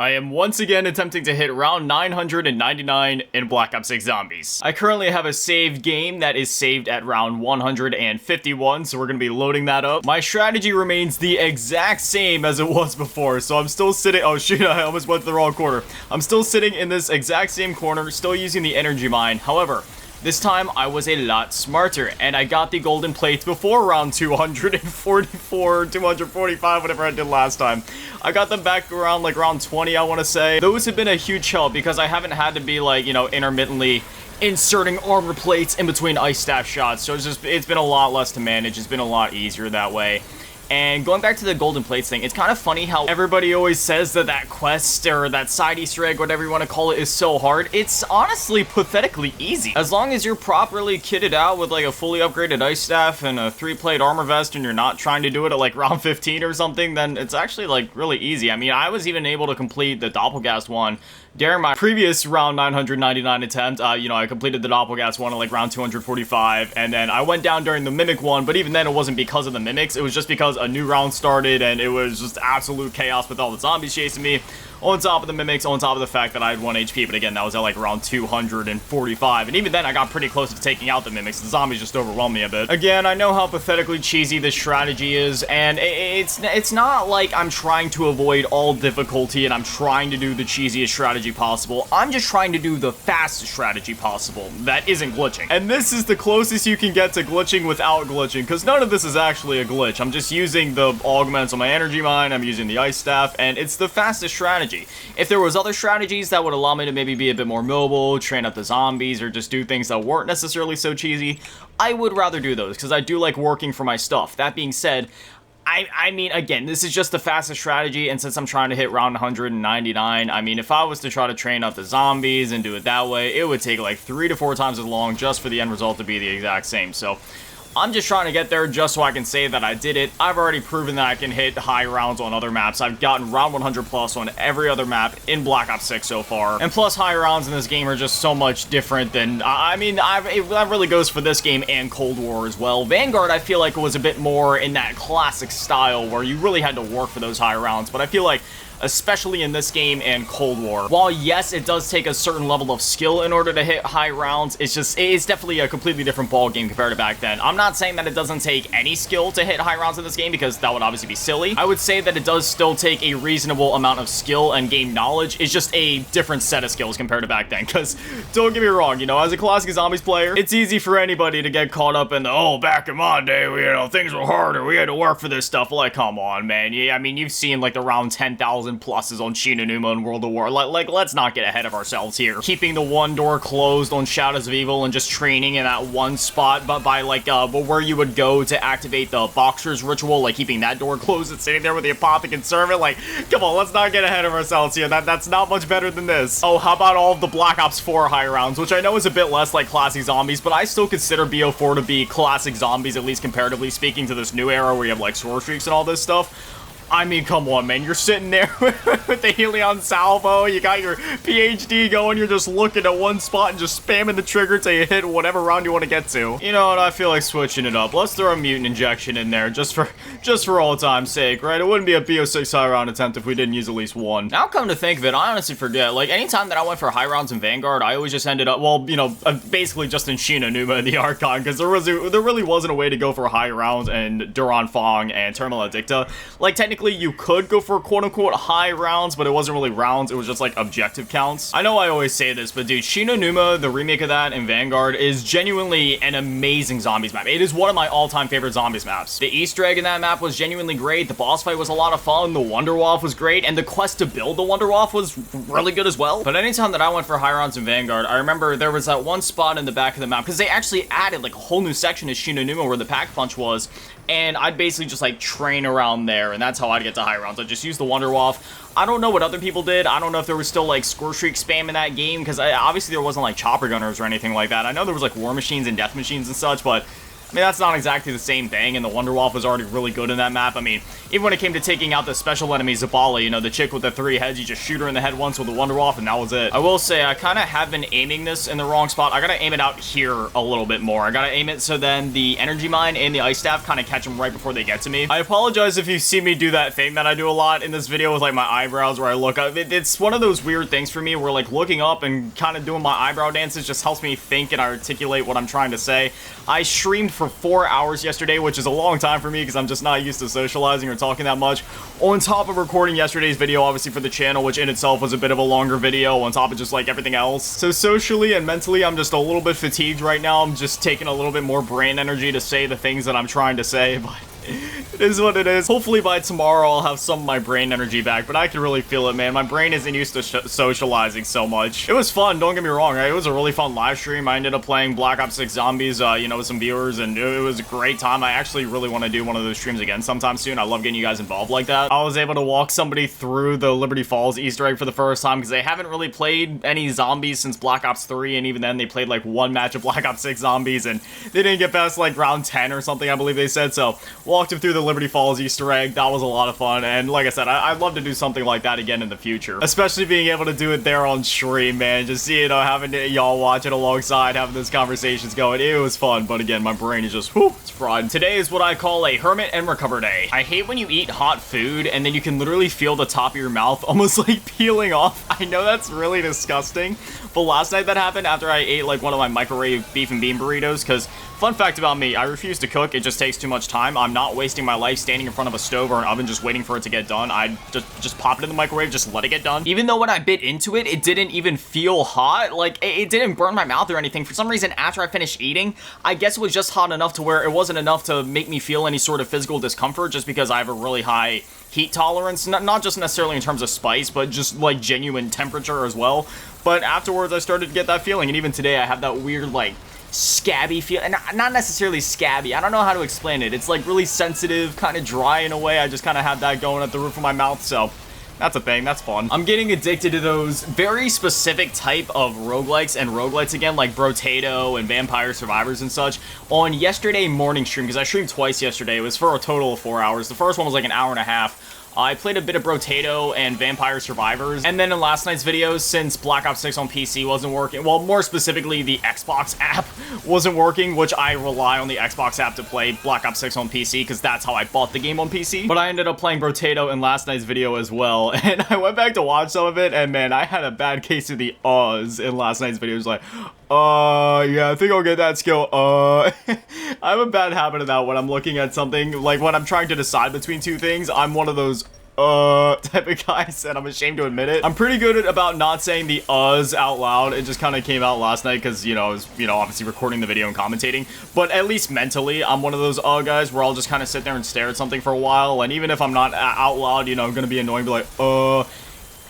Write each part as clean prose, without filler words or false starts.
I am once again attempting to hit round 999 in Black Ops 6 Zombies. I currently have a saved game that is saved at round 151, so we're going to be loading that up. My strategy remains the exact same as it was before, so I'm still sitting— oh shoot, I almost went to the wrong corner. I'm still sitting in this exact same corner, still using the energy mine. However, this time, I was a lot smarter, and I got the golden plates before round 244, 245, whatever I did last time. I got them back around, like, round 20, I want to say. Those have been a huge help, because I haven't had to be, like, you know, intermittently inserting armor plates in between ice staff shots, so it's been a lot less to manage. It's been a lot easier that way. And going back to the golden plates thing, it's kind of funny how everybody always says that that quest or that side Easter egg, whatever you want to call it, is so hard. It's honestly pathetically easy. As long as you're properly kitted out with like a fully upgraded ice staff and a 3-plate armor vest and you're not trying to do it at like round 15 or something, then it's actually like really easy. I mean, I was even able to complete the Doppelgast one during my previous round 999 attempt. You know, I completed the Doppelgast one at like round 245, and then I went down during the Mimic one, but even then it wasn't because of the Mimics, it was just because a new round started and it was just absolute chaos with all the zombies chasing me, on top of the Mimics, on top of the fact that I had 1 HP, but again, that was at like around 245, and even then I got pretty close to taking out the Mimics. The zombies just overwhelmed me a bit. Again, I know how pathetically cheesy this strategy is, and it's not like I'm trying to avoid all difficulty and I'm trying to do the cheesiest strategy possible. I'm just trying to do the fastest strategy possible that isn't glitching. And this is the closest you can get to glitching without glitching, because none of this is actually a glitch. I'm just using the augments on my energy mine, I'm using the ice staff, and it's the fastest strategy. If there was other strategies that would allow me to maybe be a bit more mobile, train up the zombies, or just do things that weren't necessarily so cheesy, I would rather do those, because I do like working for my stuff. That being said, I mean, again, this is just the fastest strategy, and since I'm trying to hit round 199, I mean, if I was to try to train up the zombies and do it that way, it would take like 3 to 4 times as long just for the end result to be the exact same. So I'm just trying to get there just so I can say that I did it. I've already proven that I can hit high rounds on other maps. I've gotten round 100 plus on every other map in Black Ops 6 so far. And plus, high rounds in this game are just so much different than, I mean, that really goes for this game and Cold War as well. Vanguard, I feel like it was a bit more in that classic style where you really had to work for those high rounds, but I feel like especially in this game and Cold War, while yes, it does take a certain level of skill in order to hit high rounds, it's definitely a completely different ball game compared to back then. I'm not saying that it doesn't take any skill to hit high rounds in this game, because that would obviously be silly. I would say that it does still take a reasonable amount of skill and game knowledge. It's just a different set of skills compared to back then, because don't get me wrong, you know, as a classic Zombies player, it's easy for anybody to get caught up in the, oh, back in my day, you know, things were harder, we had to work for this stuff. Like, come on, man. Yeah, I mean, you've seen like the round 10,000 pluses on Shinonuma and World of War. Like, let's not get ahead of ourselves here. Keeping the one door closed on Shadows of Evil and just training in that one spot, but by like, where you would go to activate the Boxer's ritual, like keeping that door closed and sitting there with the Apothecary Servant. Like, come on, let's not get ahead of ourselves here. That's not much better than this. Oh, how about all of the Black Ops 4 high rounds, which I know is a bit less like classic Zombies, but I still consider BO4 to be classic Zombies, at least comparatively speaking to this new era where you have like sword streaks and all this stuff. I mean, come on, man. You're sitting there with the Helion Salvo, you got your PhD going, you're just looking at one spot and just spamming the trigger till you hit whatever round you want to get to. You know what, I feel like switching it up. Let's throw a mutant injection in there, just for old time's sake, right? It wouldn't be a BO6 high round attempt if we didn't use at least one. Now come to think of it, I honestly forget, like, anytime that I went for high rounds in Vanguard, I always just ended up, well, you know, basically just in Shinonuma and the Archon, because there really wasn't a way to go for high rounds in Duran Fong and Terminal Addicta. Like, technically, you could go for quote-unquote high rounds, but it wasn't really rounds, it was just like objective counts. I know I always say this, but dude, Shinonuma, the remake of that in Vanguard, is genuinely an amazing Zombies map. It is one of my all-time favorite Zombies maps. The Easter egg in that map was genuinely great, the boss fight was a lot of fun, the Wunderwaffe was great, and the quest to build the Wunderwaffe was really good as well. But anytime that I went for high rounds in Vanguard, I remember there was that one spot in the back of the map, because they actually added like a whole new section to Shinonuma where the pack punch was, and I'd basically just like train around there, and that's how I'd get to high rounds. I'd just use the Wunderwaffe. I don't know what other people did. I don't know if there was still like score streak spam in that game, because obviously there wasn't like chopper gunners or anything like that. I know there was like war machines and death machines and such, but I mean, that's not exactly the same thing, and the Wonderwaffe was already really good in that map. I mean, even when it came to taking out the special enemy Zabala, you know, the chick with the 3 heads, you just shoot her in the head once with the Wonderwaffe, and that was it. I will say, I kind of have been aiming this in the wrong spot. I gotta aim it out here a little bit more. I gotta aim it so then the Energy Mine and the Ice Staff kind of catch them right before they get to me. I apologize if you see me do that thing that I do a lot in this video with, like, my eyebrows where I look up. It's one of those weird things for me where, like, looking up and kind of doing my eyebrow dances just helps me think and articulate what I'm trying to say. I streamed for 4 hours yesterday, which is a long time for me because I'm just not used to socializing or talking that much, on top of recording yesterday's video, obviously, for the channel, which in itself was a bit of a longer video, on top of just, like, everything else. So socially and mentally, I'm just a little bit fatigued right now. I'm just taking a little bit more brain energy to say the things that I'm trying to say, but it is what it is. Hopefully by tomorrow I'll have some of my brain energy back, but I can really feel it, man. My brain isn't used to socializing so much. It was fun, don't get me wrong, right? It was a really fun live stream. I ended up playing Black Ops 6 Zombies, you know, with some viewers, and it was a great time. I actually really want to do one of those streams again sometime soon. I love getting you guys involved like that. I was able to walk somebody through the Liberty Falls Easter egg for the first time because they haven't really played any zombies since Black Ops 3, and even then they played like one match of Black Ops 6 Zombies, and they didn't get past like round 10 or something, I believe they said. So walked them through the Liberty Falls Easter egg. That was a lot of fun, and like I said, I'd love to do something like that again in the future, especially being able to do it there on stream, man. Just, you know, having y'all watch it alongside, having those conversations going, it was fun. But again, my brain is just, whew, it's fried. Today is what I call a hermit and recover day. I hate when you eat hot food and then you can literally feel the top of your mouth almost like peeling off. I know that's really disgusting, but last night that happened after I ate like one of my microwave beef and bean burritos, because fun fact about me, I refuse to cook. It just takes too much time. I'm not wasting my life standing in front of a stove or an oven just waiting for it to get done. I just pop it in the microwave, just let it get done. Even though when I bit into it, it didn't even feel hot. Like, it didn't burn my mouth or anything. For some reason, after I finished eating, I guess it was just hot enough to where it wasn't enough to make me feel any sort of physical discomfort, just because I have a really high heat tolerance, not just necessarily in terms of spice, but just like genuine temperature as well. But afterwards, I started to get that feeling, and even today, I have that weird, like, scabby feel, and not necessarily scabby, I don't know how to explain it. It's like really sensitive, kind of dry in a way. I just kind of have that going at the roof of my mouth, so that's a thing. That's fun. I'm getting addicted to those very specific type of roguelikes and roguelites again, like Brotato and Vampire Survivors and such. On yesterday morning stream, because I streamed twice yesterday, it was for a total of 4 hours. The first one was like an hour and a half. I played a bit of Brotato and Vampire Survivors, and then in last night's video, since Black Ops 6 on PC wasn't working, well, more specifically, the Xbox app wasn't working, which I rely on the Xbox app to play Black Ops 6 on PC, because that's how I bought the game on PC. But I ended up playing Brotato in last night's video as well, and I went back to watch some of it, and man, I had a bad case of the in last night's video. It was like, yeah, I think I'll get that skill, I have a bad habit of that when I'm looking at something, like when I'm trying to decide between two things. I'm one of those type of guys, and I'm ashamed to admit it. I'm pretty good at about not saying the out loud. It just kind of came out last night because, you know, I was, you know, obviously recording the video and commentating, but at least mentally, I'm one of those guys where I'll just kind of sit there and stare at something for a while, and even if I'm not out loud, you know, I'm gonna be annoying, be like,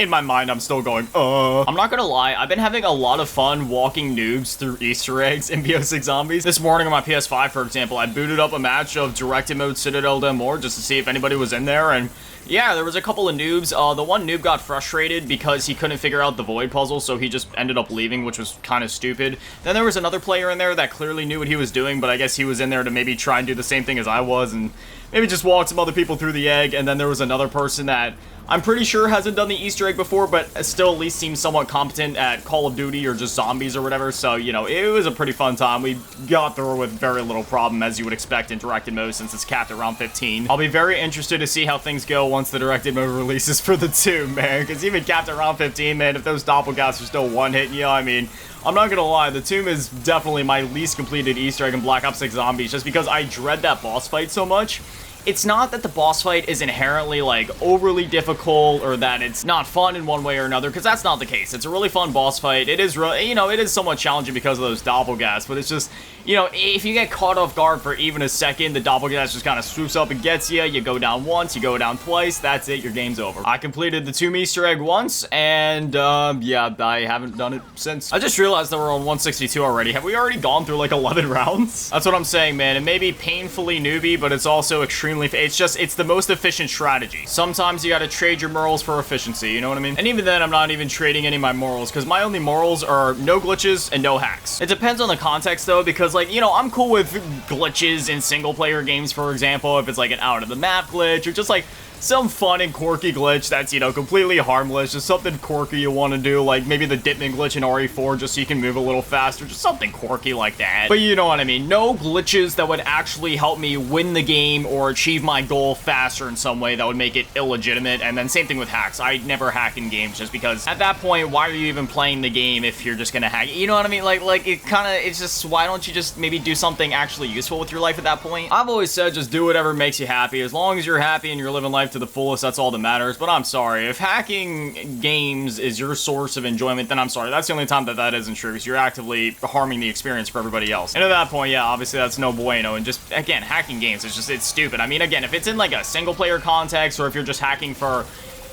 in my mind, I'm still going, I'm not gonna lie, I've been having a lot of fun walking noobs through Easter eggs in BO6 Zombies. This morning on my PS5, for example, I booted up a match of Directed Mode Citadel Del Mor just to see if anybody was in there, and yeah, there was a couple of noobs. The one noob got frustrated because he couldn't figure out the void puzzle, so he just ended up leaving, which was kind of stupid. Then there was another player in there that clearly knew what he was doing, but I guess he was in there to maybe try and do the same thing as I was, and maybe just walk some other people through the egg. And then there was another person that I'm pretty sure hasn't done the Easter egg before, but still at least seems somewhat competent at Call of Duty or just zombies or whatever. So, you know, it was a pretty fun time. We got through with very little problem, as you would expect in directed mode, since it's capped at round 15. I'll be very interested to see how things go once the directed mode releases for the tomb, man, because even capped at round 15, man, if those doppelgangers are still one-hitting you, I mean, I'm not gonna lie, the tomb is definitely my least completed Easter egg in Black Ops 6 Zombies, just because I dread that boss fight so much. It's not that the boss fight is inherently, like, overly difficult or that it's not fun in one way or another, because that's not the case. It's a really fun boss fight. It is really, you know, it is somewhat challenging because of those doppelgangers, but it's just, you know, if you get caught off guard for even a second, the doppelganger just kind of swoops up and gets you. You go down once, you go down twice, that's it, your game's over. I completed the tomb Easter egg once, and, yeah, I haven't done it since. I just realized that we're on 162 already. Have we already gone through, like, 11 rounds? That's what I'm saying, man. It may be painfully newbie, but it's also extremely extremely, it's the most efficient strategy. Sometimes you gotta trade your morals for efficiency, you know what I mean? And even then, I'm not even trading any of my morals, because my only morals are no glitches and no hacks. It depends on the context, though, because, like, you know, I'm cool with glitches in single-player games, for example, if it's, like, an out-of-the-map glitch, or just, like, some fun and quirky glitch that's, you know, completely harmless, just something quirky you want to do, like maybe the Dipman glitch in RE4 just so you can move a little faster, just something quirky like that. But you know what I mean, no glitches that would actually help me win the game or achieve my goal faster in some way that would make it illegitimate. And then same thing with hacks. I never hack in games just because at that point, why are you even playing the game if you're just gonna hack? You know what I mean? Like it kind of, it's just, why don't you just maybe do something actually useful with your life at that point? I've always said just do whatever makes you happy. As long as you're happy and you're living life to the fullest, that's all that matters. But I'm sorry, if hacking games is your source of enjoyment, then I'm sorry, that's the only time that that isn't true, because you're actively harming the experience for everybody else. And at that point, yeah, obviously that's no bueno. And just, again, hacking games is just, it's stupid. I mean, again, if it's in like a single player context, or if you're just hacking for,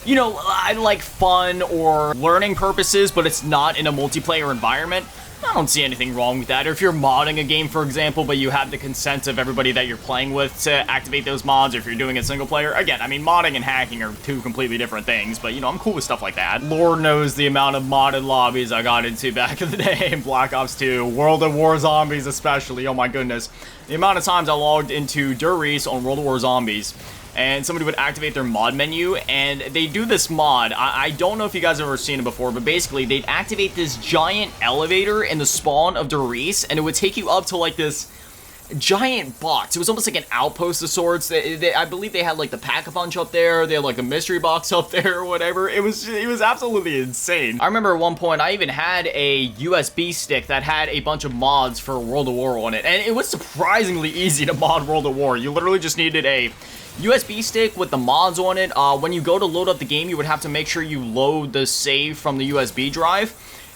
you know, I like fun or learning purposes, but it's not in a multiplayer environment, I don't see anything wrong with that. Or if you're modding a game, for example, but you have the consent of everybody that you're playing with to activate those mods, or if you're doing it single player, again, I mean, modding and hacking are two completely different things, but, you know, I'm cool with stuff like that. Lord knows the amount of modded lobbies I got into back in the day in Black Ops 2, World of War Zombies especially, oh my goodness. The amount of times I logged into Der Riese on World of War Zombies, and somebody would activate their mod menu, and they do this mod. I don't know if you guys have ever seen it before, but basically, they'd activate this giant elevator in the spawn of Der Riese, and it would take you up to, like, this giant box. It was almost like an outpost of sorts. I believe they had, like, the Pack-a-Punch up there. They had, like, a mystery box up there or whatever. It was absolutely insane. I remember at one point, I even had a USB stick that had a bunch of mods for World of War on it, and it was surprisingly easy to mod World of War. You literally just needed a USB stick with the mods on it. When you go to load up the game, you would have to make sure you load the save from the USB drive.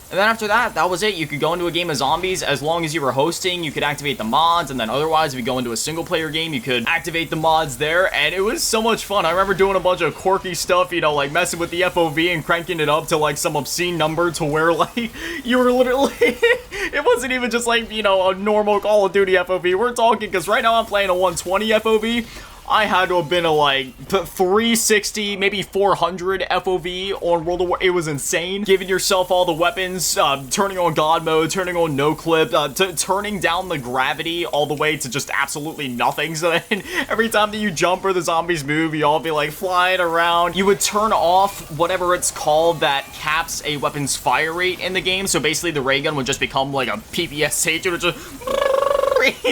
And then after that, that was it. You could go into a game of zombies. As long as you were hosting, you could activate the mods. And then otherwise, if you go into a single player game, you could activate the mods there. And it was so much fun. I remember doing a bunch of quirky stuff, you know, like messing with the FOV and cranking it up to like some obscene number to where like you were literally, it wasn't even just like, you know, a normal Call of Duty FOV. We're talking, because right now I'm playing a 120 FOV. I had to have been a, like, 360, maybe 400 FOV on World of War. It was insane. Giving yourself all the weapons, turning on God mode, turning on no clip, turning down the gravity all the way to just absolutely nothing. So then every time that you jump or the zombies move, you all be, like, flying around. You would turn off whatever it's called that caps a weapon's fire rate in the game. So basically the ray gun would just become, like, a PPS-8. It would just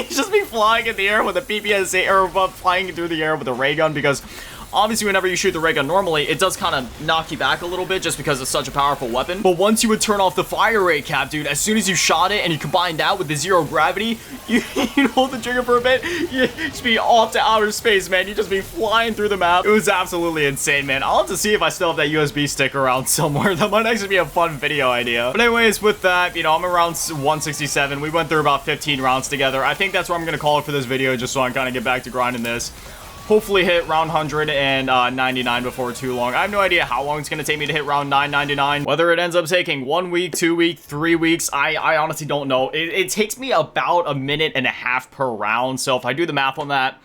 just be flying in the air with a PPS, or flying through the air with a ray gun, because obviously whenever you shoot the ray gun normally, it does kind of knock you back a little bit just because it's such a powerful weapon. But once you would turn off the fire rate cap, dude, as soon as you shot it and you combined that with the zero gravity, you hold the trigger for a bit, you just be off to outer space, man. You just be flying through the map. It was absolutely insane, man. I'll have to see if I still have that USB stick around somewhere. That might actually be a fun video idea. But anyways, with that, you know, I'm around 167. We went through about 15 rounds together. I think that's where I'm going to call it for this video, just so I can kind of get back to grinding this. Hopefully hit round 199 before too long. I have no idea how long it's going to take me to hit round 999. Whether it ends up taking 1 week, 2 weeks, 3 weeks, I honestly don't know. It takes me about a minute and a half per round. So if I do the math on that,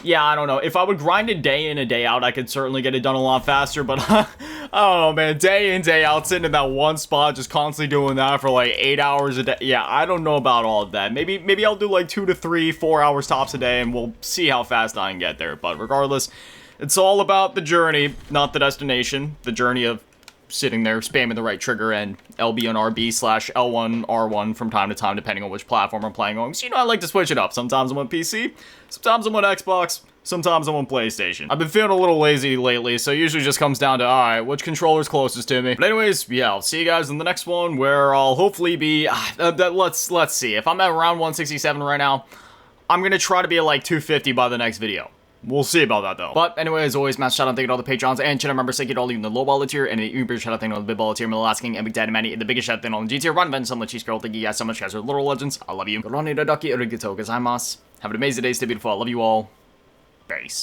yeah, I don't know. If I would grind it day in and day out, I could certainly get it done a lot faster. But I don't know, man. Day in, day out, sitting in that one spot, just constantly doing that for like 8 hours a day. Yeah, I don't know about all of that. Maybe I'll do like 2 to 3, 4 hours tops a day, and we'll see how fast I can get there. But regardless, it's all about the journey, not the destination. The journey of sitting there spamming the right trigger and LB and RB / L1 R1 from time to time, depending on which platform I'm playing on. So, you know, I like to switch it up. Sometimes I'm on PC, sometimes I'm on Xbox, sometimes I'm on PlayStation. I've been feeling a little lazy lately, so it usually just comes down to, alright, which controller's closest to me? But anyways, yeah, I'll see you guys in the next one, where I'll hopefully be, let's see. If I'm at around 167 right now, I'm gonna try to be at like 250 by the next video. We'll see about that, though. But anyway, as always, massive shout out, thank you to all the Patrons and channel members. Thank you to all of you in the low baller tier, and the uber shout out, thank you to all the big baller tier, Middle Asking, and Big Daddy Manny, and the biggest shout out, thank you to all the G tier, Ron Event, some Cheese Girl. Thank you guys so much, guys are literal legends. I love you. Have an amazing day, stay beautiful. I love you all. Peace.